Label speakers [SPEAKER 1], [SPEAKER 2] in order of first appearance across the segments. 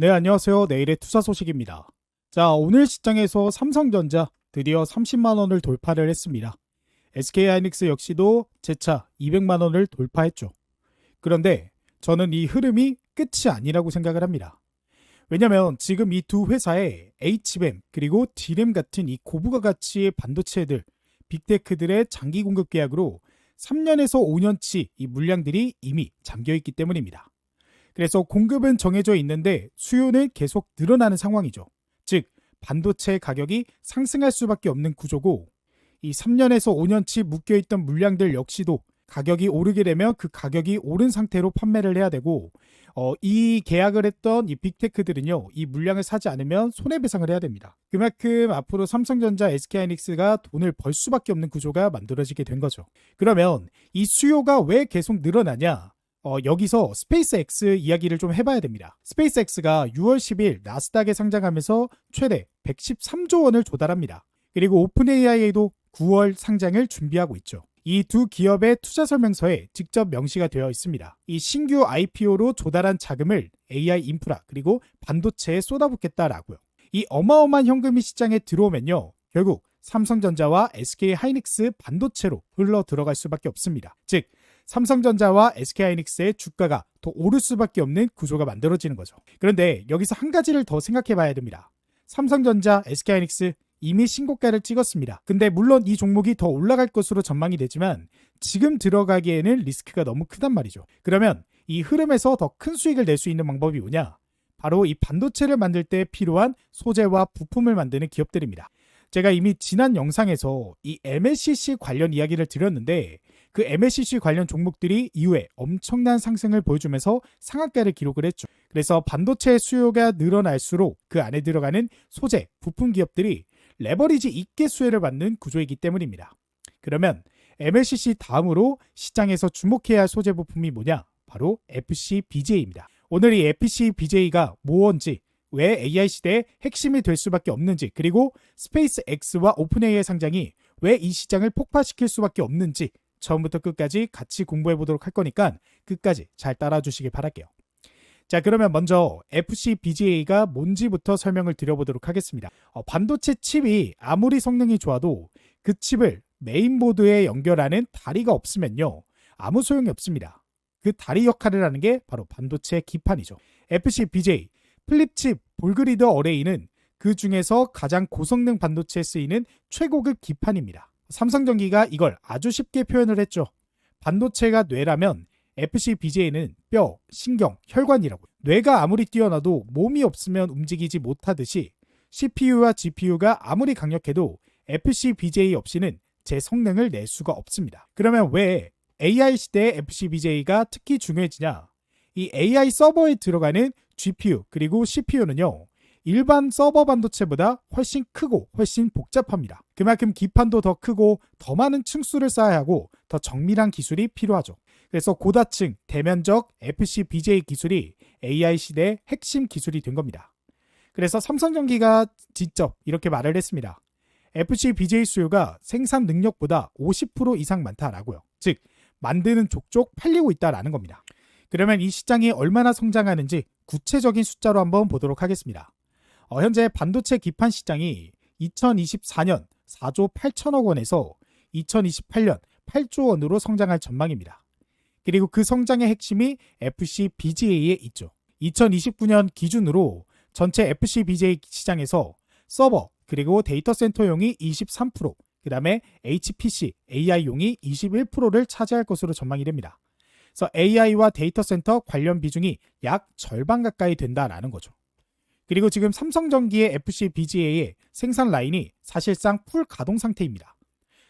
[SPEAKER 1] 네, 안녕하세요. 내일의 투자 소식입니다. 자, 오늘 시장에서 삼성전자 드디어 30만 원을 돌파를 했습니다. SK하이닉스 역시도 재차 200만 원을 돌파했죠. 그런데 저는 이 흐름이 끝이 아니라고 생각을 합니다. 왜냐면 지금 이 두 회사의 HBM 그리고 D램 같은 이 고부가 가치의 반도체들, 빅테크들의 장기 공급 계약으로 3년에서 5년치 이 물량들이 이미 잠겨 있기 때문입니다. 그래서 공급은 정해져 있는데 수요는 계속 늘어나는 상황이죠. 즉 반도체 가격이 상승할 수밖에 없는 구조고, 이 3년에서 5년치 묶여있던 물량들 역시도 가격이 오르게 되면 그 가격이 오른 상태로 판매를 해야 되고, 이 계약을 했던 이 빅테크들은요, 이 물량을 사지 않으면 손해배상을 해야 됩니다. 그만큼 앞으로 삼성전자, SK하이닉스가 돈을 벌 수밖에 없는 구조가 만들어지게 된 거죠. 그러면 이 수요가 왜 계속 늘어나냐? 여기서 스페이스X 이야기를 좀 해봐야 됩니다. 스페이스X가 6월 10일 나스닥에 상장하면서 최대 113조 원을 조달합니다. 그리고 오픈AI에도 9월 상장을 준비하고 있죠. 이 두 기업의 투자 설명서에 직접 명시가 되어 있습니다. 이 신규 IPO로 조달한 자금을 AI 인프라 그리고 반도체에 쏟아붓겠다라고요. 이 어마어마한 현금이 시장에 들어오면요, 결국 삼성전자와 SK하이닉스 반도체로 흘러 들어갈 수밖에 없습니다. 즉 삼성전자와 SK하이닉스의 주가가 더 오를 수밖에 없는 구조가 만들어지는 거죠. 그런데 여기서 한 가지를 더 생각해 봐야 됩니다. 삼성전자, SK하이닉스 이미 신고가를 찍었습니다. 근데 물론 이 종목이 더 올라갈 것으로 전망이 되지만 지금 들어가기에는 리스크가 너무 크단 말이죠. 그러면 이 흐름에서 더 큰 수익을 낼 수 있는 방법이 뭐냐? 바로 이 반도체를 만들 때 필요한 소재와 부품을 만드는 기업들입니다. 제가 이미 지난 영상에서 이 MLCC 관련 이야기를 드렸는데, 그 MLCC 관련 종목들이 이후에 엄청난 상승을 보여주면서 상한가를 기록을 했죠. 그래서 반도체 수요가 늘어날수록 그 안에 들어가는 소재, 부품 기업들이 레버리지 있게 수혜를 받는 구조이기 때문입니다. 그러면 MLCC 다음으로 시장에서 주목해야 할 소재 부품이 뭐냐? 바로 FCBGA입니다. 오늘 이 FCBGA가 뭔지, 왜 AI 시대의 핵심이 될 수밖에 없는지, 그리고 스페이스X와 오픈AI 상장이 왜 이 시장을 폭파시킬 수밖에 없는지 처음부터 끝까지 같이 공부해 보도록 할 거니까 끝까지 잘 따라주시길 바랄게요. 자, 그러면 먼저 FCBGA가 뭔지부터 설명을 드려보도록 하겠습니다. 반도체 칩이 아무리 성능이 좋아도 그 칩을 메인보드에 연결하는 다리가 없으면요, 아무 소용이 없습니다. 그 다리 역할을 하는 게 바로 반도체 기판이죠. FCBGA 플립칩 볼그리드 어레이는 그 중에서 가장 고성능 반도체에 쓰이는 최고급 기판입니다. 삼성전기가 이걸 아주 쉽게 표현을 했죠. 반도체가 뇌라면 FCBGA는 뼈, 신경, 혈관이라고. 뇌가 아무리 뛰어나도 몸이 없으면 움직이지 못하듯이 CPU와 GPU가 아무리 강력해도 FCBGA 없이는 제 성능을 낼 수가 없습니다. 그러면 왜 AI 시대의 FCBGA가 특히 중요해지냐? 이 AI 서버에 들어가는 GPU 그리고 CPU는요, 일반 서버 반도체보다 훨씬 크고 훨씬 복잡합니다. 그만큼 기판도 더 크고 더 많은 층수를 쌓아야 하고 더 정밀한 기술이 필요하죠. 그래서 고다층, 대면적 FCBGA 기술이 AI 시대의 핵심 기술이 된 겁니다. 그래서 삼성전기가 직접 이렇게 말을 했습니다. FCBGA 수요가 생산 능력보다 50% 이상 많다라고요. 즉 만드는 족족 팔리고 있다라는 겁니다. 그러면 이 시장이 얼마나 성장하는지 구체적인 숫자로 한번 보도록 하겠습니다. 현재 반도체 기판 시장이 2024년 4조 8천억 원에서 2028년 8조 원으로 성장할 전망입니다. 그리고 그 성장의 핵심이 FCBGA에 있죠. 2029년 기준으로 전체 FCBGA 시장에서 서버 그리고 데이터 센터용이 23%, 그 다음에 HPC, AI용이 21%를 차지할 것으로 전망이 됩니다. 그래서 AI와 데이터 센터 관련 비중이 약 절반 가까이 된다라는 거죠. 그리고 지금 삼성전기의 FCBGA의 생산 라인이 사실상 풀 가동 상태입니다.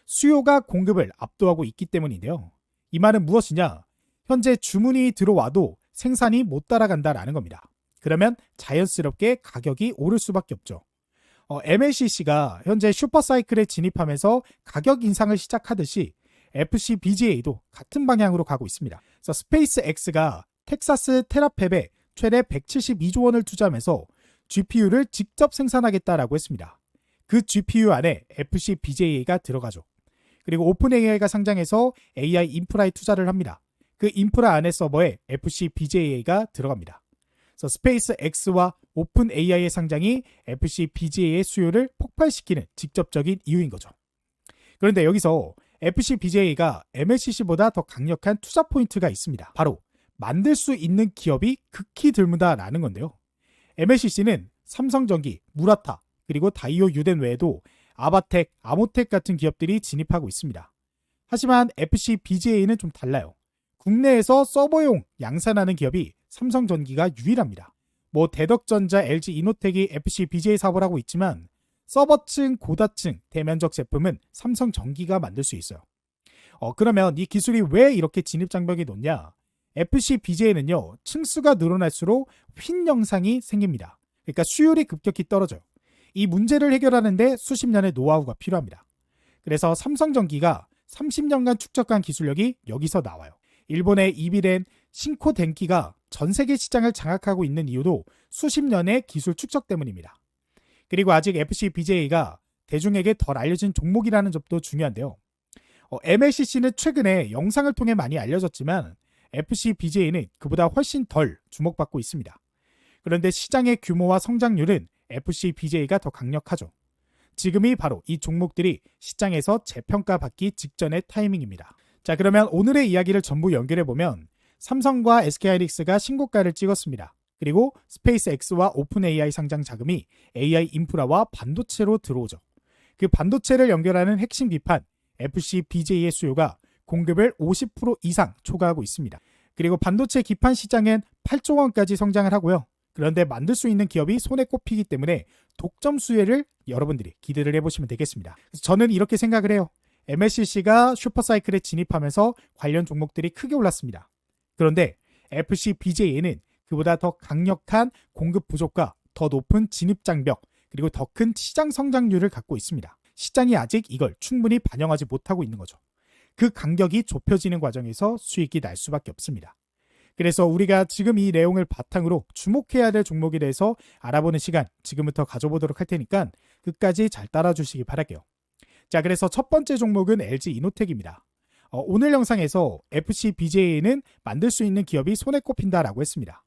[SPEAKER 1] 수요가 공급을 압도하고 있기 때문인데요. 이 말은 무엇이냐? 현재 주문이 들어와도 생산이 못 따라간다라는 겁니다. 그러면 자연스럽게 가격이 오를 수밖에 없죠. MLCC가 현재 슈퍼사이클에 진입하면서 가격 인상을 시작하듯이 FCBGA도 같은 방향으로 가고 있습니다. 그래서 스페이스X가 텍사스 테라팹에 최대 172조 원을 투자하면서 GPU를 직접 생산하겠다라고 했습니다. 그 GPU 안에 FCBGA가 들어가죠. 그리고 오픈AI가 상장해서 AI 인프라에 투자를 합니다. 그 인프라 안에 서버에 FCBGA가 들어갑니다. 그래서 스페이스 X와 오픈 AI의 상장이 FC BJ의 수요를 폭발시키는 직접적인 이유인 거죠. 그런데 여기서 FC BJ가 MLCC보다 더 강력한 투자 포인트가 있습니다. 바로 만들 수 있는 기업이 극히 드물다라는 건데요. MLCC는 삼성전기, 무라타, 그리고 다이오 유덴 외에도 아바텍, 아모텍 같은 기업들이 진입하고 있습니다. 하지만 FC BJ는 좀 달라요. 국내에서 서버용 양산하는 기업이 삼성전기가 유일합니다. 대덕전자, LG이노텍이 FC BJ 사업을 하고 있지만 서버층, 고다층, 대면적 제품은 삼성전기가 만들 수 있어요. 그러면 이 기술이 왜 이렇게 진입장벽이 높냐? FC BJ는요, 층수가 늘어날수록 휜 영상이 생깁니다. 그러니까 수율이 급격히 떨어져요. 이 문제를 해결하는데 수십 년의 노하우가 필요합니다. 그래서 삼성전기가 30년간 축적한 기술력이 여기서 나와요. 일본의 이비렌, 신코 덴키가 전 세계 시장을 장악하고 있는 이유도 수십 년의 기술 축적 때문입니다. 그리고 아직 FC BJ가 대중에게 덜 알려진 종목이라는 점도 중요한데요. MLCC는 최근에 영상을 통해 많이 알려졌지만 FC BJ는 그보다 훨씬 덜 주목받고 있습니다. 그런데 시장의 규모와 성장률은 FC BJ가 더 강력하죠. 지금이 바로 이 종목들이 시장에서 재평가받기 직전의 타이밍입니다. 자, 그러면 오늘의 이야기를 전부 연결해보면 삼성과 SK하이닉스가 신고가를 찍었습니다. 그리고 스페이스 X와 오픈 AI 상장 자금이 AI 인프라와 반도체로 들어오죠. 그 반도체를 연결하는 핵심 기판 FC BJ의 수요가 공급을 50% 이상 초과하고 있습니다. 그리고 반도체 기판 시장은 8조 원까지 성장을 하고요. 그런데 만들 수 있는 기업이 손에 꼽히기 때문에 독점 수혜를 여러분들이 기대를 해보시면 되겠습니다. 그래서 저는 이렇게 생각을 해요. MLCC가 슈퍼사이클에 진입하면서 관련 종목들이 크게 올랐습니다. 그런데 FC BJ에는 그보다 더 강력한 공급 부족과 더 높은 진입 장벽, 그리고 더 큰 시장 성장률을 갖고 있습니다. 시장이 아직 이걸 충분히 반영하지 못하고 있는 거죠. 그 간격이 좁혀지는 과정에서 수익이 날 수밖에 없습니다. 그래서 우리가 지금 이 내용을 바탕으로 주목해야 될 종목에 대해서 알아보는 시간 지금부터 가져보도록 할 테니까 끝까지 잘 따라주시기 바랄게요. 자, 그래서 첫 번째 종목은 LG이노텍입니다. 오늘 영상에서 FC BJ는 만들 수 있는 기업이 손에 꼽힌다라고 했습니다.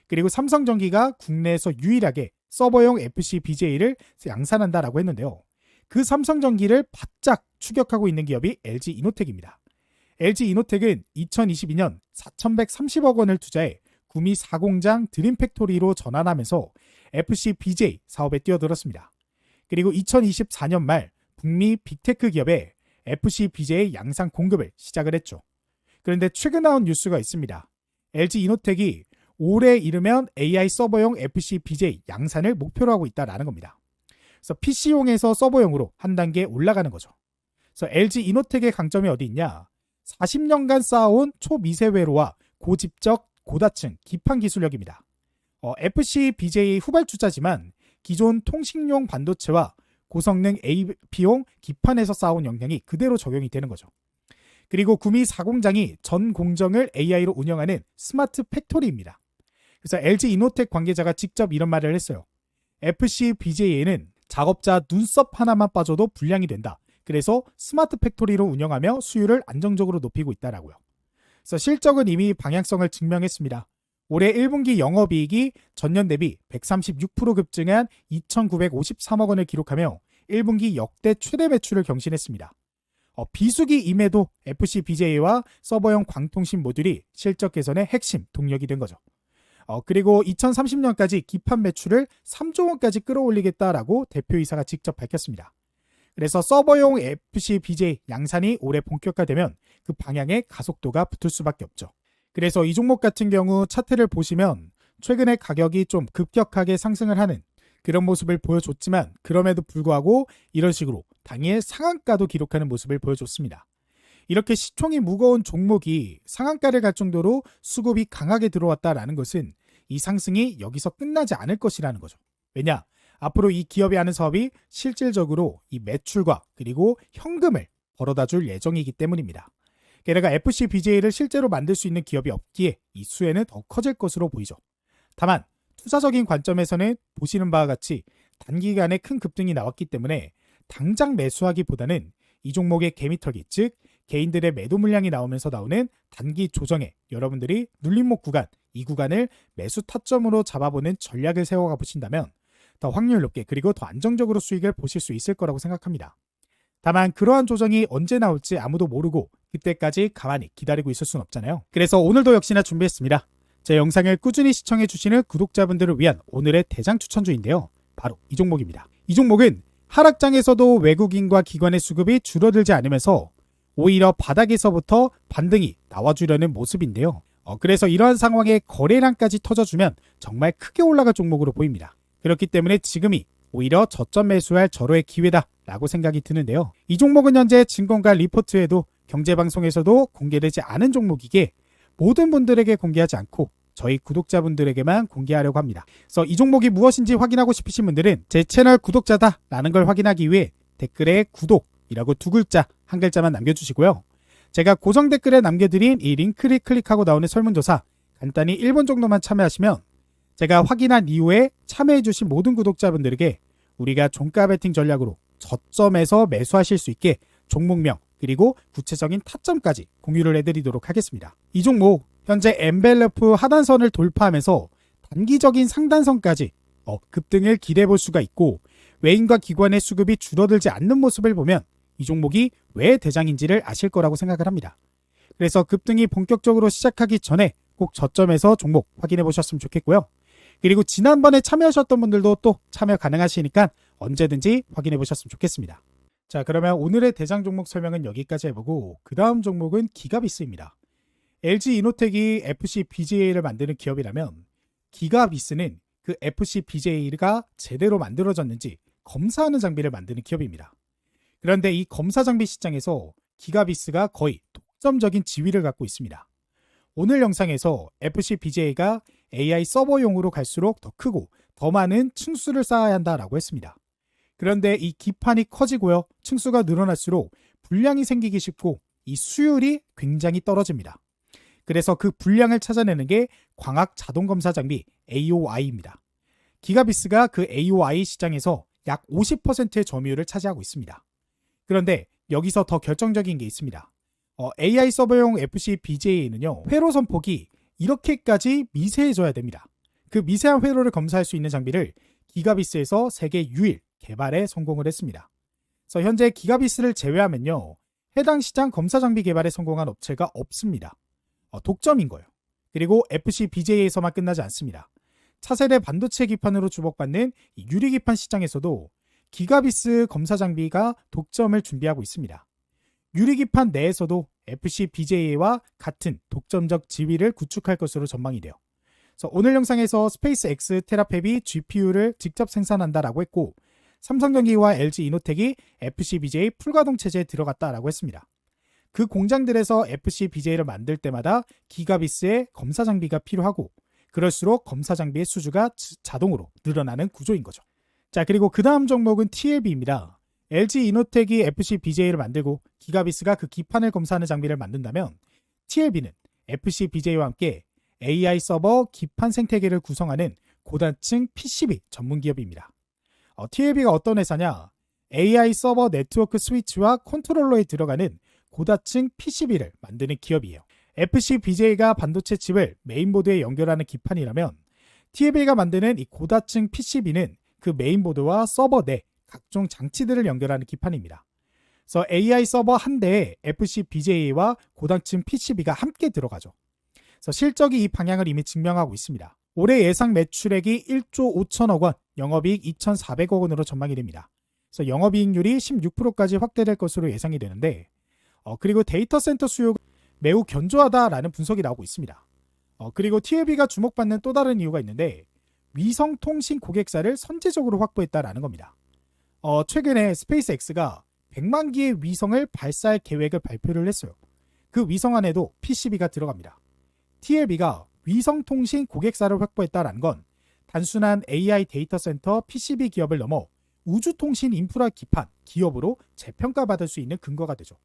[SPEAKER 1] 그리고 삼성전기가 국내에서 유일하게 서버용 FC BJ를 양산한다라고 했는데요. 그 삼성전기를 바짝 추격하고 있는 기업이 LG이노텍입니다. LG이노텍은 2022년 4,130억 원을 투자해 구미 4공장 드림팩토리로 전환하면서 FC BJ 사업에 뛰어들었습니다. 그리고 2024년 말 북미 빅테크 기업에 FC BJ 양산 공급을 시작을 했죠. 그런데 최근 나온 뉴스가 있습니다. LG이노텍이 올해 이르면 AI 서버용 FC BJ 양산을 목표로 하고 있다라는 겁니다. 그래서 PC용에서 서버용으로 한 단계 올라가는 거죠. 그래서 LG이노텍의 강점이 어디 있냐? 40년간 쌓아온 초미세회로와 고집적 고다층 기판 기술력입니다. FC BJ 후발주자지만 기존 통신용 반도체와 고성능 AP용 기판에서 쌓아온 역량이 그대로 적용이 되는 거죠. 그리고 구미 4공장이 전 공정을 AI로 운영하는 스마트 팩토리입니다. 그래서 LG이노텍 관계자가 직접 이런 말을 했어요. FC BJ에는 작업자 눈썹 하나만 빠져도 불량이 된다. 그래서 스마트 팩토리로 운영하며 수율을 안정적으로 높이고 있다라고요. 그래서 실적은 이미 방향성을 증명했습니다. 올해 1분기 영업이익이 전년 대비 136% 급증한 2,953억 원을 기록하며 1분기 역대 최대 매출을 경신했습니다. 비수기임에도 FC BJ와 서버용 광통신 모듈이 실적 개선의 핵심 동력이 된 거죠. 그리고 2030년까지 기판 매출을 3조 원까지 끌어올리겠다라고 대표이사가 직접 밝혔습니다. 그래서 서버용 FC BJ 양산이 올해 본격화되면 그 방향에 가속도가 붙을 수밖에 없죠. 그래서 이 종목 같은 경우 차트를 보시면 최근에 가격이 좀 급격하게 상승을 하는 그런 모습을 보여줬지만 그럼에도 불구하고 이런 식으로 당일 상한가도 기록하는 모습을 보여줬습니다. 이렇게 시총이 무거운 종목이 상한가를 갈 정도로 수급이 강하게 들어왔다라는 것은 이 상승이 여기서 끝나지 않을 것이라는 거죠. 왜냐? 앞으로 이 기업이 하는 사업이 실질적으로 이 매출과 그리고 현금을 벌어다 줄 예정이기 때문입니다. 게다가 FC BJ를 실제로 만들 수 있는 기업이 없기에 이 수혜는 더 커질 것으로 보이죠. 다만 투자적인 관점에서는 보시는 바와 같이 단기간에 큰 급등이 나왔기 때문에 당장 매수하기보다는 이 종목의 개미털기, 즉 개인들의 매도 물량이 나오면서 나오는 단기 조정에 여러분들이 눌림목 구간, 이 구간을 매수 타점으로 잡아보는 전략을 세워가 보신다면 더 확률 높게 그리고 더 안정적으로 수익을 보실 수 있을 거라고 생각합니다. 다만 그러한 조정이 언제 나올지 아무도 모르고 그때까지 가만히 기다리고 있을 순 없잖아요. 그래서 오늘도 역시나 준비했습니다. 제 영상을 꾸준히 시청해주시는 구독자분들을 위한 오늘의 대장 추천주인데요. 바로 이 종목입니다. 이 종목은 하락장에서도 외국인과 기관의 수급이 줄어들지 않으면서 오히려 바닥에서부터 반등이 나와주려는 모습인데요. 그래서 이러한 상황에 거래량까지 터져주면 정말 크게 올라갈 종목으로 보입니다. 그렇기 때문에 지금이 오히려 저점 매수할 절호의 기회다라고 생각이 드는데요. 이 종목은 현재 증권가 리포트에도 경제방송에서도 공개되지 않은 종목이기에 모든 분들에게 공개하지 않고 저희 구독자분들에게만 공개하려고 합니다. 그래서 이 종목이 무엇인지 확인하고 싶으신 분들은 제 채널 구독자다라는 걸 확인하기 위해 댓글에 구독이라고 두 글자, 한 글자만 남겨주시고요. 제가 고정 댓글에 남겨드린 이 링크를 클릭하고 나오는 설문조사 간단히 1분 정도만 참여하시면 제가 확인한 이후에 참여해주신 모든 구독자분들에게 우리가 종가 베팅 전략으로 저점에서 매수하실 수 있게 종목명 그리고 구체적인 타점까지 공유를 해드리도록 하겠습니다. 이 종목 현재 엔벨러프 하단선을 돌파하면서 단기적인 상단선까지 급등을 기대해 볼 수가 있고 외인과 기관의 수급이 줄어들지 않는 모습을 보면 이 종목이 왜 대장인지를 아실 거라고 생각을 합니다. 그래서 급등이 본격적으로 시작하기 전에 꼭 저점에서 종목 확인해 보셨으면 좋겠고요. 그리고 지난번에 참여하셨던 분들도 또 참여 가능하시니까 언제든지 확인해 보셨으면 좋겠습니다. 자, 그러면 오늘의 대장 종목 설명은 여기까지 해보고 그 다음 종목은 기가비스입니다. LG이노텍이 FC-BGA를 만드는 기업이라면 기가비스는 그 FC-BGA가 제대로 만들어졌는지 검사하는 장비를 만드는 기업입니다. 그런데 이 검사 장비 시장에서 기가비스가 거의 독점적인 지위를 갖고 있습니다. 오늘 영상에서 FC-BGA가 AI 서버용으로 갈수록 더 크고 더 많은 층수를 쌓아야 한다라고 했습니다. 그런데 이 기판이 커지고요. 층수가 늘어날수록 불량이 생기기 쉽고 이 수율이 굉장히 떨어집니다. 그래서 그 불량을 찾아내는 게 광학 자동검사 장비 AOI입니다. 기가비스가 그 AOI 시장에서 약 50%의 점유율을 차지하고 있습니다. 그런데 여기서 더 결정적인 게 있습니다. AI 서버용 FC-BGA는요. 회로 선폭이 이렇게까지 미세해져야 됩니다. 그 미세한 회로를 검사할 수 있는 장비를 기가비스에서 세계 유일 개발에 성공을 했습니다. 그래서 현재 기가비스를 제외하면요. 해당 시장 검사 장비 개발에 성공한 업체가 없습니다. 독점인 거예요. 그리고 FC-BGA에서만 끝나지 않습니다. 차세대 반도체 기판으로 주목받는 유리기판 시장에서도 기가비스 검사 장비가 독점을 준비하고 있습니다. 유리기판 내에서도 FC-BGA와 같은 독점적 지위를 구축할 것으로 전망이 돼요. 그래서 오늘 영상에서 스페이스X 테라팹이 GPU를 직접 생산한다라고 했고 삼성전기와 LG이노텍이 FC-BGA 풀가동 체제에 들어갔다라고 했습니다. 그 공장들에서 FC-BGA를 만들 때마다 기가비스의 검사 장비가 필요하고 그럴수록 검사 장비의 수주가 자동으로 늘어나는 구조인 거죠. 자, 그리고 그 다음 종목은 TLB입니다. LG이노텍이 FC-BGA를 만들고 기가비스가 그 기판을 검사하는 장비를 만든다면 TLB는 FC-BGA와 함께 AI 서버 기판 생태계를 구성하는 고단층 PCB 전문 기업입니다. TLB가 어떤 회사냐? AI 서버 네트워크 스위치와 컨트롤러에 들어가는 고다층 PCB를 만드는 기업이에요. FC-BGA가 반도체 칩을 메인보드에 연결하는 기판이라면 TLB가 만드는 이 고다층 PCB는 그 메인보드와 서버 내 각종 장치들을 연결하는 기판입니다. 그래서 AI 서버 한 대에 FC-BGA와 고단층 PCB가 함께 들어가죠. 그래서 실적이 이 방향을 이미 증명하고 있습니다. 올해 예상 매출액이 1조 5천억 원, 영업이익 2,400억 원으로 전망이 됩니다. 그래서 영업이익률이 16%까지 확대될 것으로 예상이 되는데 그리고 데이터 센터 수요가 매우 견조하다라는 분석이 나오고 있습니다. 그리고 TLB가 주목받는 또 다른 이유가 있는데 위성통신 고객사를 선제적으로 확보했다라는 겁니다. 최근에 스페이스X가 100만 기의 위성을 발사할 계획을 발표를 했어요. 그 위성 안에도 PCB가 들어갑니다. TLB가 위성통신 고객사를 확보했다라는 건 단순한 AI 데이터 센터 PCB 기업을 넘어 우주통신 인프라 기판 기업으로 재평가받을 수 있는 근거가 되죠.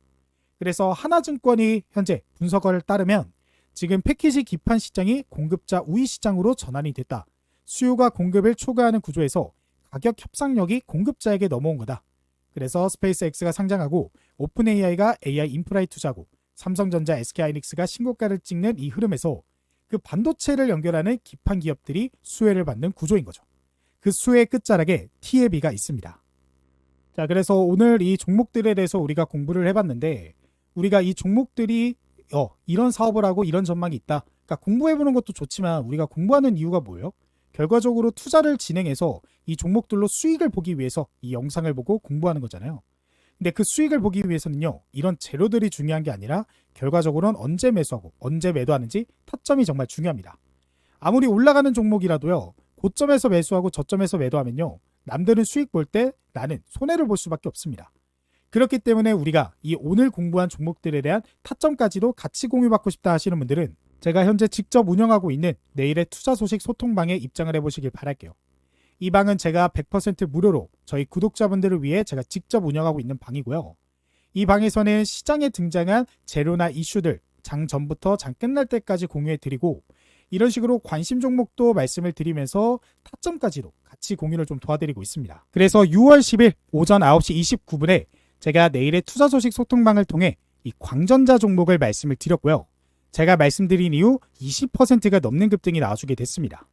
[SPEAKER 1] 그래서 하나증권이 현재 분석을 따르면 지금 패키지 기판 시장이 공급자 우위 시장으로 전환이 됐다. 수요가 공급을 초과하는 구조에서 가격 협상력이 공급자에게 넘어온 거다. 그래서 스페이스X가 상장하고 오픈 AI가 AI 인프라에 투자하고 삼성전자, SK하이닉스가 신고가를 찍는 이 흐름에서 그 반도체를 연결하는 기판 기업들이 수혜를 받는 구조인 거죠. 그 수혜의 끝자락에 TAB가 있습니다. 자, 그래서 오늘 이 종목들에 대해서 우리가 공부를 해봤는데 우리가 이 종목들이 이런 사업을 하고 이런 전망이 있다. 그러니까 공부해보는 것도 좋지만 우리가 공부하는 이유가 뭐예요? 결과적으로 투자를 진행해서 이 종목들로 수익을 보기 위해서 이 영상을 보고 공부하는 거잖아요. 근데 그 수익을 보기 위해서는요, 이런 재료들이 중요한 게 아니라 결과적으로는 언제 매수하고 언제 매도하는지 타점이 정말 중요합니다. 아무리 올라가는 종목이라도요, 고점에서 매수하고 저점에서 매도하면요, 남들은 수익 볼 때 나는 손해를 볼 수밖에 없습니다. 그렇기 때문에 우리가 이 오늘 공부한 종목들에 대한 타점까지도 같이 공유받고 싶다 하시는 분들은 제가 현재 직접 운영하고 있는 내일의 투자 소식 소통방에 입장을 해보시길 바랄게요. 이 방은 제가 100% 무료로 저희 구독자분들을 위해 제가 직접 운영하고 있는 방이고요. 이 방에서는 시장에 등장한 재료나 이슈들 장 전부터 장 끝날 때까지 공유해드리고 이런 식으로 관심 종목도 말씀을 드리면서 타점까지도 같이 공유를 좀 도와드리고 있습니다. 그래서 6월 10일 오전 9시 29분에 제가 내일의 투자 소식 소통방을 통해 이 광전자 종목을 말씀을 드렸고요. 제가 말씀드린 이후 20%가 넘는 급등이 나와주게 됐습니다.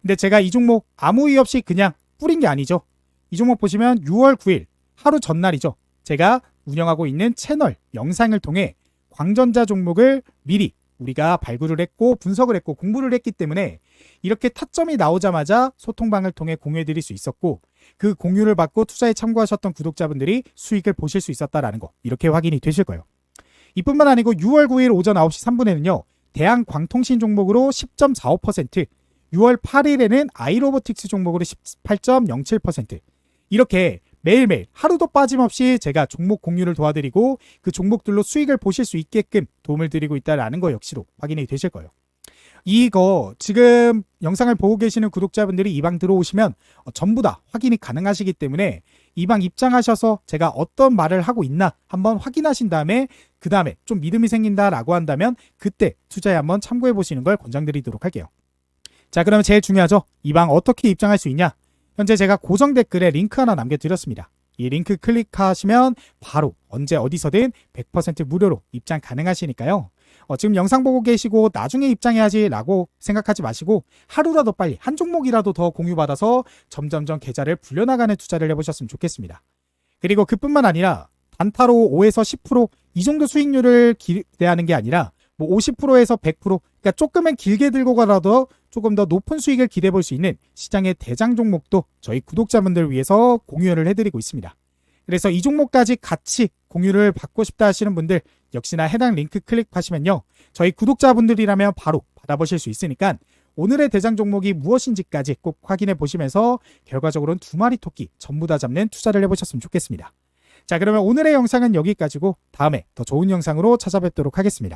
[SPEAKER 1] 근데 제가 이 종목 아무 이유 없이 그냥 뿌린 게 아니죠. 이 종목 보시면 6월 9일 하루 전날이죠. 제가 운영하고 있는 채널 영상을 통해 광전자 종목을 미리 우리가 발굴을 했고 분석을 했고 공부를 했기 때문에 이렇게 타점이 나오자마자 소통방을 통해 공유해드릴 수 있었고 그 공유를 받고 투자에 참고하셨던 구독자분들이 수익을 보실 수 있었다라는 거 이렇게 확인이 되실 거예요. 이뿐만 아니고 6월 9일 오전 9시 3분에는요. 대한광통신 종목으로 10.45%, 6월 8일에는 아이로보틱스 종목으로 18.07% 이렇게 매일매일 하루도 빠짐없이 제가 종목 공유를 도와드리고 그 종목들로 수익을 보실 수 있게끔 도움을 드리고 있다는 거 역시도 확인이 되실 거예요. 이거 지금 영상을 보고 계시는 구독자분들이 이 방 들어오시면 전부 다 확인이 가능하시기 때문에 이 방 입장하셔서 제가 어떤 말을 하고 있나 한번 확인하신 다음에 그 다음에 좀 믿음이 생긴다라고 한다면 그때 투자에 한번 참고해 보시는 걸 권장드리도록 할게요. 자, 그러면 제일 중요하죠. 이 방 어떻게 입장할 수 있냐? 현재 제가 고정 댓글에 링크 하나 남겨드렸습니다. 이 링크 클릭하시면 바로 언제 어디서든 100% 무료로 입장 가능하시니까요. 지금 영상 보고 계시고 나중에 입장해야지 라고 생각하지 마시고 하루라도 빨리 한 종목이라도 더 공유받아서 점점점 계좌를 불려나가는 투자를 해보셨으면 좋겠습니다. 그리고 그뿐만 아니라 단타로 5에서 10%이 정도 수익률을 기대하는 게 아니라 뭐 50%에서 100% 그러니까 조금은 길게 들고 가라도 조금 더 높은 수익을 기대해 볼 수 있는 시장의 대장 종목도 저희 구독자분들을 위해서 공유를 해드리고 있습니다. 그래서 이 종목까지 같이 공유를 받고 싶다 하시는 분들 역시나 해당 링크 클릭하시면요. 저희 구독자분들이라면 바로 받아보실 수 있으니까 오늘의 대장 종목이 무엇인지까지 꼭 확인해 보시면서 결과적으로는 2마리 토끼 전부 다 잡는 투자를 해보셨으면 좋겠습니다. 자, 그러면 오늘의 영상은 여기까지고 다음에 더 좋은 영상으로 찾아뵙도록 하겠습니다.